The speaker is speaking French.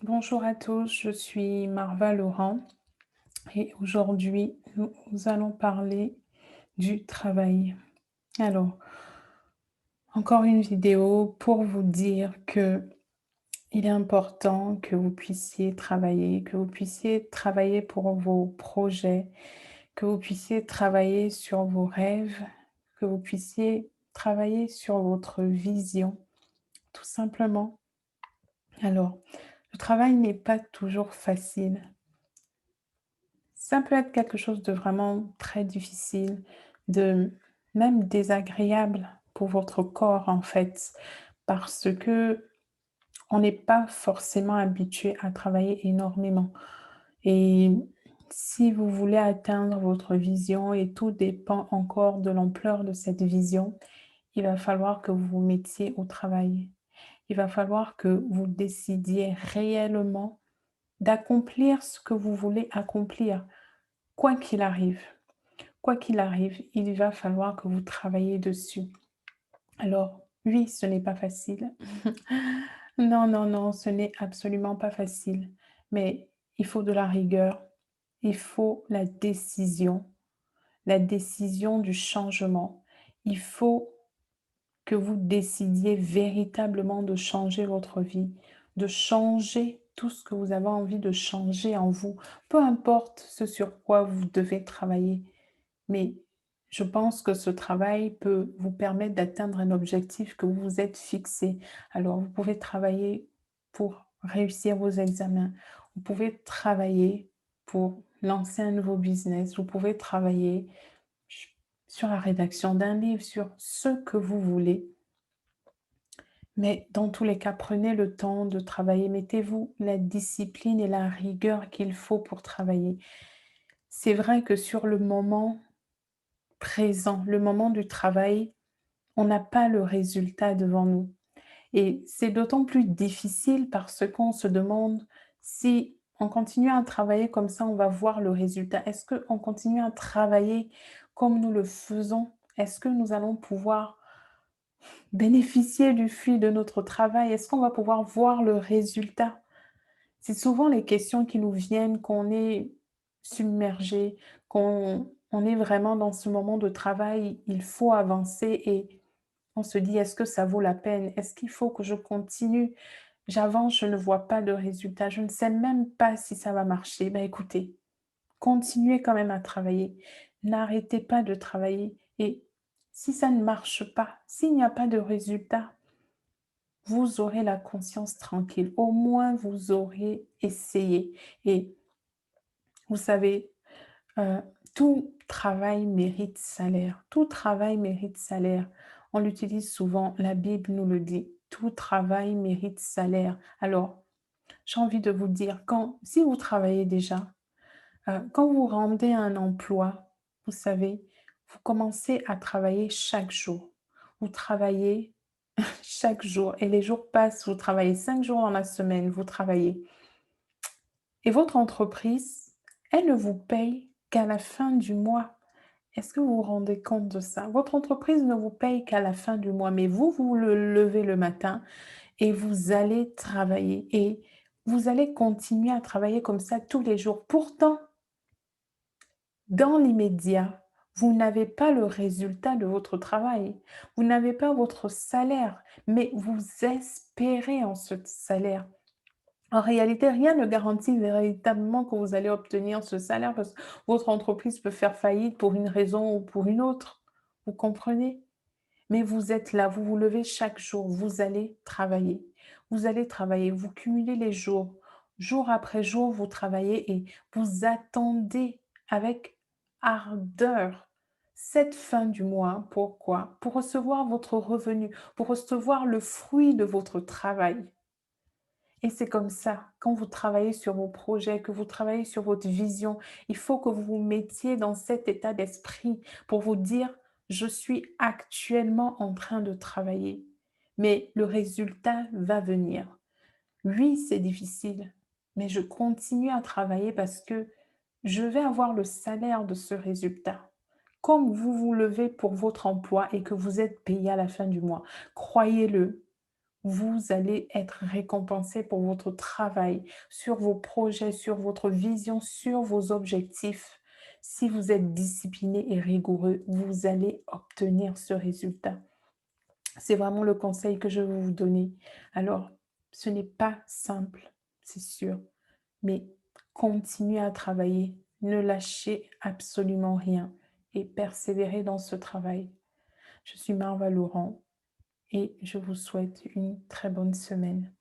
Bonjour à tous, je suis Marva Laurent et aujourd'hui nous allons parler du travail. Alors, encore une vidéo pour vous dire que il est important que vous puissiez travailler pour vos projets, que vous puissiez travailler sur vos rêves, que vous puissiez travailler sur votre vision, tout simplement. Alors, le travail n'est pas toujours facile. Ça peut être quelque chose de vraiment très difficile, de même désagréable pour votre corps en fait, parce que on n'est pas forcément habitué à travailler énormément. Et si vous voulez atteindre votre vision et tout dépend encore de l'ampleur de cette vision, il va falloir que vous vous mettiez au travail. Il va falloir que vous décidiez réellement d'accomplir ce que vous voulez accomplir, quoi qu'il arrive. Quoi qu'il arrive, il va falloir que vous travaillez dessus. Alors, oui, ce n'est pas facile. Non, non, non, ce n'est absolument pas facile. Mais il faut de la rigueur, il faut la décision du changement. Il faut que vous décidiez véritablement de changer votre vie, de changer tout ce que vous avez envie de changer en vous, peu importe ce sur quoi vous devez travailler. Mais je pense que ce travail peut vous permettre d'atteindre un objectif que vous vous êtes fixé. Alors, vous pouvez travailler pour réussir vos examens. Vous pouvez travailler pour lancer un nouveau business. Vous pouvez travailler ch- sur la rédaction d'un livre, sur ce que vous voulez. Mais dans tous les cas, prenez le temps de travailler. Mettez-vous la discipline et la rigueur qu'il faut pour travailler. C'est vrai que sur le moment présent, le moment du travail, on n'a pas le résultat devant nous. Et c'est d'autant plus difficile parce qu'on se demande si on continue à travailler comme ça, on va voir le résultat. Est-ce qu'on continue à travailler comme nous le faisons? Est-ce que nous allons pouvoir bénéficier du fruit de notre travail? Est-ce qu'on va pouvoir voir le résultat? C'est souvent les questions qui nous viennent, qu'on est submergé, qu'on on est vraiment dans ce moment de travail, il faut avancer et on se dit: «Est-ce que ça vaut la peine? Est-ce qu'il faut que je continue? J'avance, je ne vois pas de résultat, je ne sais même pas si ça va marcher». Ben écoutez, continuez quand même à travailler. N'arrêtez pas de travailler et si ça ne marche pas, s'il n'y a pas de résultat, vous aurez la conscience tranquille. Au moins, vous aurez essayé et vous savez, heu, tout travail mérite salaire. Tout travail mérite salaire. On l'utilise souvent, la Bible nous le dit: «Tout travail mérite salaire». Alors, j'ai envie de vous dire, quand si vous travaillez déjà, quand vous rendez un emploi, vous savez, vous commencez à travailler chaque jour. Vous travaillez chaque jour et les jours passent, vous travaillez 5 jours dans la semaine, vous travaillez et votre entreprise, elle ne vous paye qu'à la fin du mois. Est-ce que vous vous rendez compte de ça? Votre entreprise ne vous paye qu'à la fin du mois, mais vous, vous le levez le matin et vous allez travailler et vous allez continuer à travailler comme ça tous les jours. Pourtant, dans l'immédiat, vous n'avez pas le résultat de votre travail. Vous n'avez pas votre salaire, mais vous espérez en ce salaire. En réalité, rien ne garantit véritablement que vous allez obtenir ce salaire parce que votre entreprise peut faire faillite pour une raison ou pour une autre. Vous comprenez? Mais vous êtes là, vous vous levez chaque jour, vous allez travailler. Vous allez travailler, vous cumulez les jours. Jour après jour, vous travaillez et vous attendez avec ardeur cette fin du mois. Pourquoi? Pour recevoir votre revenu, pour recevoir le fruit de votre travail. Et c'est comme ça, quand vous travaillez sur vos projets, que vous travaillez sur votre vision, il faut que vous vous mettiez dans cet état d'esprit pour vous dire: «Je suis actuellement en train de travailler, mais le résultat va venir. Oui, c'est difficile, mais je continue à travailler parce que je vais avoir le salaire de ce résultat». Comme vous vous levez pour votre emploi et que vous êtes payé à la fin du mois, croyez-le, vous allez être récompensé pour votre travail, sur vos projets, sur votre vision, sur vos objectifs. Si vous êtes discipliné et rigoureux, vous allez obtenir ce résultat. C'est vraiment le conseil que je veux vous donner. Alors, ce n'est pas simple, c'est sûr, mais continuez à travailler, ne lâchez absolument rien et persévérez dans ce travail. Je suis Marva Laurent et je vous souhaite une très bonne semaine.